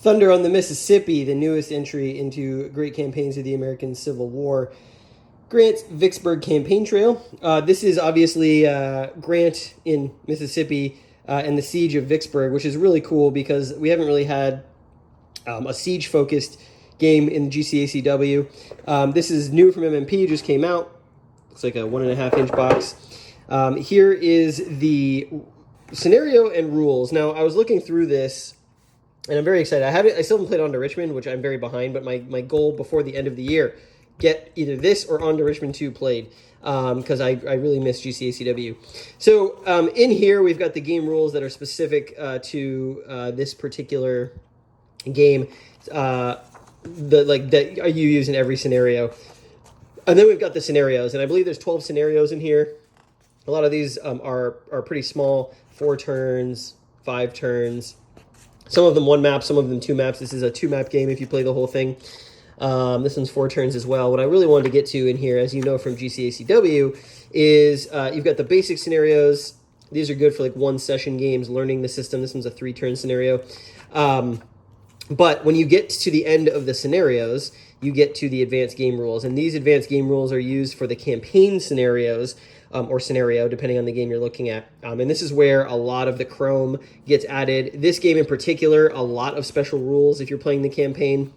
Thunder on the Mississippi, the newest entry into Great Campaigns of the American Civil War. Grant's Vicksburg Campaign Trail. This is obviously Grant in Mississippi and the Siege of Vicksburg, which is really cool because we haven't really had a siege-focused game in GCACW. This is new from MMP, just came out. Looks like a 1.5-inch box. Here is the scenario and rules. Now, I was looking through this, and I'm very excited. I still haven't played On to Richmond, which I'm very behind, but my goal before the end of the year, get either this or On to Richmond 2 played, because I really miss GCACW. So in here, we've got the game rules that are specific to this particular game, that you use in every scenario. And then we've got the scenarios, and I believe there's 12 scenarios in here. A lot of these are pretty small, 4 turns, 5 turns. Some of them 1 map, some of them 2 maps. This is a 2-map game if you play the whole thing. This one's 4 turns as well. What I really wanted to get to in here, as you know from GCACW, is you've got the basic scenarios. These are good for like 1-session games, learning the system. This one's a 3-turn scenario. But when you get to the end of the scenarios, you get to the advanced game rules. And these advanced game rules are used for the campaign scenarios, or scenario, depending on the game you're looking at. And this is where a lot of the chrome gets added. This game in particular, a lot of special rules if you're playing the campaign.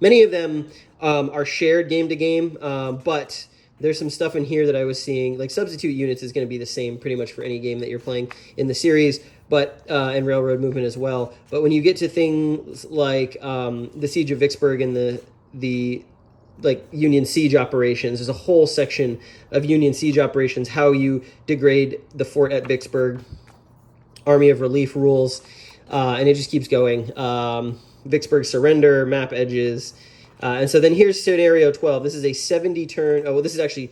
Many of them are shared game to game, but there's some stuff in here that I was seeing, like substitute units is going to be the same pretty much for any game that you're playing in the series, but and railroad movement as well. But when you get to things like the Siege of Vicksburg and the like Union siege operations, there's a whole section of Union siege operations, how you degrade the fort at Vicksburg, Army of Relief rules, and it just keeps going. Vicksburg surrender, map edges. And so then here's scenario 12. This is a 70-turn. Oh, well, this is actually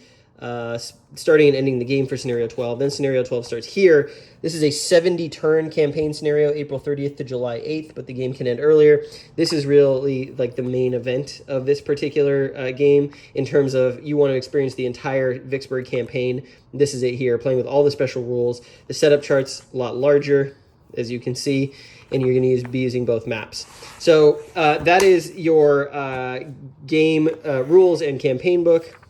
starting and ending the game for scenario 12. Then scenario 12 starts here. This is a 70-turn campaign scenario, April 30th to July 8th, but the game can end earlier. This is really like the main event of this particular game in terms of you want to experience the entire Vicksburg campaign. This is it here, playing with all the special rules. The setup chart's a lot larger, as you can see, and you're going to be using both maps. So that is your game rules and campaign book.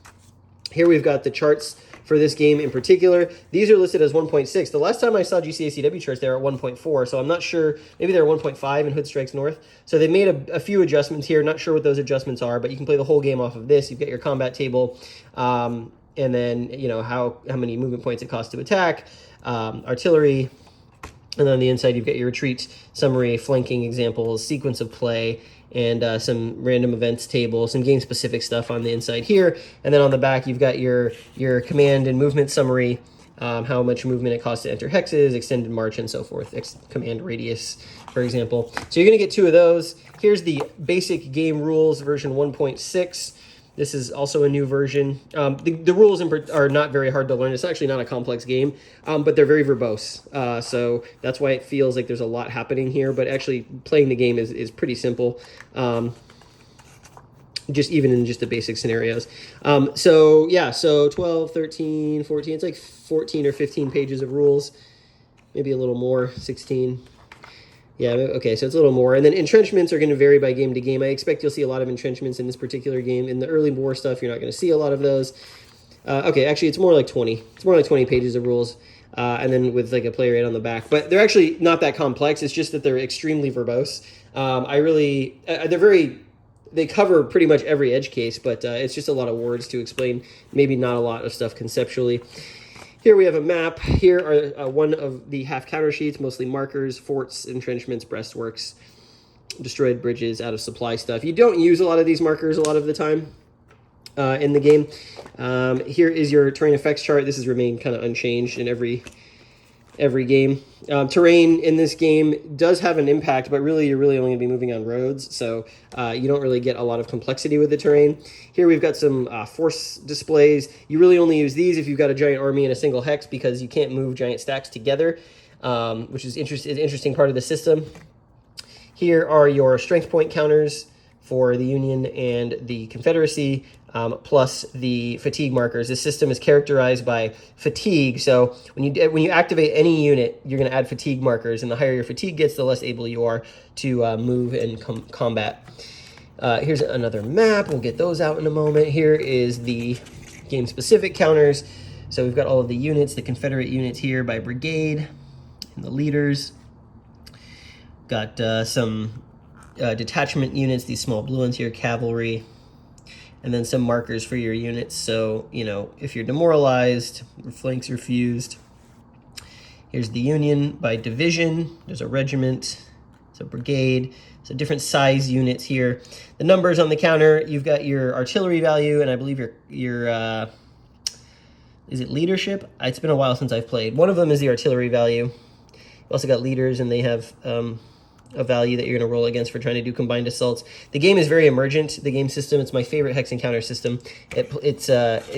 Here we've got the charts for this game in particular. These are listed as 1.6. The last time I saw GCACW charts, they were at 1.4, so I'm not sure. Maybe they're 1.5 in Hood Strikes North. So they made a few adjustments here. Not sure what those adjustments are, but you can play the whole game off of this. You've got your combat table, and then how many movement points it costs to attack, artillery, and then on the inside, you've got your retreat summary, flanking examples, sequence of play, and some random events table, some game-specific stuff on the inside here. And then on the back, you've got your command and movement summary, how much movement it costs to enter hexes, extended march, and so forth, command radius, for example. So you're going to get 2 of those. Here's the basic game rules, version 1.6. This is also a new version. The rules are not very hard to learn. It's actually not a complex game, but they're very verbose. So that's why it feels like there's a lot happening here, but actually playing the game is pretty simple, just even in just the basic scenarios. So 12, 13, 14, it's like 14 or 15 pages of rules, maybe a little more, 16. Yeah, okay, so it's a little more. And then entrenchments are going to vary by game to game. I expect you'll see a lot of entrenchments in this particular game. In the early war stuff, you're not going to see a lot of those. Okay, actually, it's more like 20. It's more like 20 pages of rules, and then with like a player aid on the back. But they're actually not that complex. It's just that they're extremely verbose. They cover pretty much every edge case, but it's just a lot of words to explain. Maybe not a lot of stuff conceptually. Here we have a map. Here are one of the half counter sheets, mostly markers, forts, entrenchments, breastworks, destroyed bridges, out of supply stuff. You don't use a lot of these markers a lot of the time in the game. Here is your terrain effects chart. This has remained kind of unchanged in every game. Terrain in this game does have an impact, but really you're really only going to be moving on roads, so you don't really get a lot of complexity with the terrain. Here we've got some force displays. You really only use these if you've got a giant army in a single hex because you can't move giant stacks together, which is an interesting part of the system. Here are your strength point counters for the Union and the Confederacy. plus the fatigue markers. This system is characterized by fatigue. So when you activate any unit, you're going to add fatigue markers, and the higher your fatigue gets, the less able you are to move and combat. Here's another map. We'll get those out in a moment. Here is the game-specific counters. So we've got all of the units, the Confederate units here by brigade, and the leaders. Got some detachment units, these small blue ones here, cavalry, and then some markers for your units. So, you know, if you're demoralized, your flanks are fused. Here's the Union by division. There's a regiment, it's a brigade, so different size units here. The numbers on the counter, you've got your artillery value, and I believe your is it leadership? It's been a while since I've played. One of them is the artillery value. You also got leaders, and they have a value that you're going to roll against for trying to do combined assaults. The game is very emergent, the game system. It's my favorite hex and counter system. It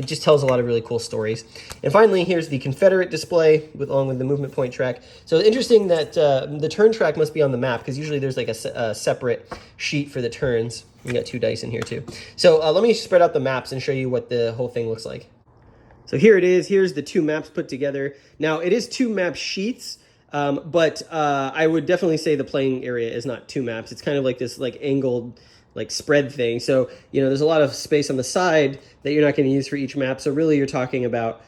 just tells a lot of really cool stories. And finally, here's the Confederate display along with the movement point track. So interesting that the turn track must be on the map, because usually there's like a separate sheet for the turns. We got 2 dice in here too. So let me spread out the maps and show you what the whole thing looks like. So here it is. Here's the 2 maps put together. Now, it is 2 map sheets, but I would definitely say the playing area is not 2 maps. It's kind of like this like angled like spread thing. So, you know, there's a lot of space on the side that you're not going to use for each map. So really you're talking about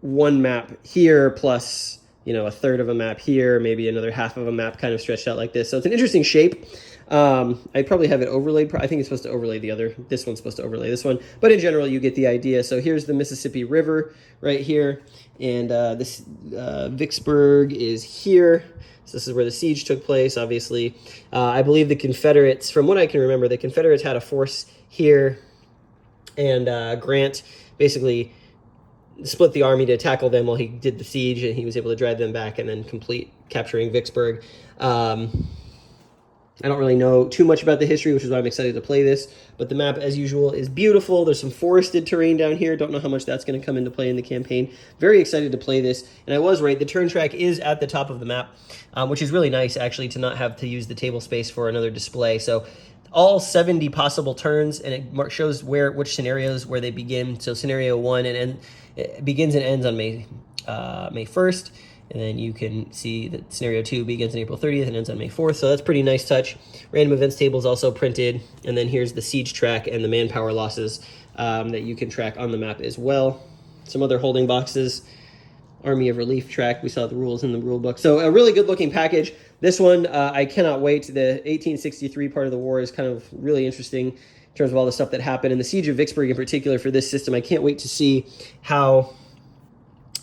1 map here plus, you know, a third of a map here, maybe another half of a map kind of stretched out like this. So it's an interesting shape. I probably have it overlaid. I think it's supposed to overlay this one's supposed to overlay this one, but in general, you get the idea. So here's the Mississippi River right here, and this Vicksburg is here. So this is where the siege took place, obviously. I believe the Confederates, from what I can remember, the Confederates had a force here, and Grant basically split the army to tackle them while he did the siege, and he was able to drive them back and then complete capturing Vicksburg. I don't really know too much about the history, which is why I'm excited to play this. But the map, as usual, is beautiful. There's some forested terrain down here. Don't know how much that's going to come into play in the campaign. Very excited to play this. And I was right. The turn track is at the top of the map, which is really nice, actually, to not have to use the table space for another display. So all 70 possible turns, and it shows which scenarios where they begin. So scenario 1 it begins and ends on May 1st. And then you can see that scenario 2 begins on April 30th and ends on May 4th. So that's a pretty nice touch. Random events table is also printed. And then here's the siege track and the manpower losses that you can track on the map as well. Some other holding boxes. Army of Relief track. We saw the rules in the rule book. So a really good looking package. This one, I cannot wait. The 1863 part of the war is kind of really interesting in terms of all the stuff that happened. And the siege of Vicksburg in particular for this system, I can't wait to see how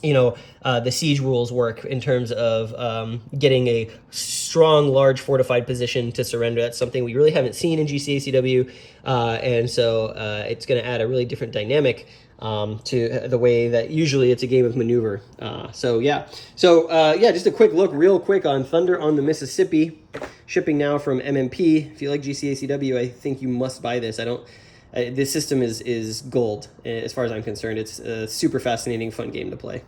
the siege rules work in terms of getting a strong, large, fortified position to surrender. That's something we really haven't seen in GCACW, and so it's going to add a really different dynamic to the way that usually it's a game of maneuver. Just a quick look real quick on Thunder on the Mississippi, shipping now from MMP. If you like GCACW, I think you must buy this. This system is gold as far as I'm concerned. It's a super fascinating, fun game to play.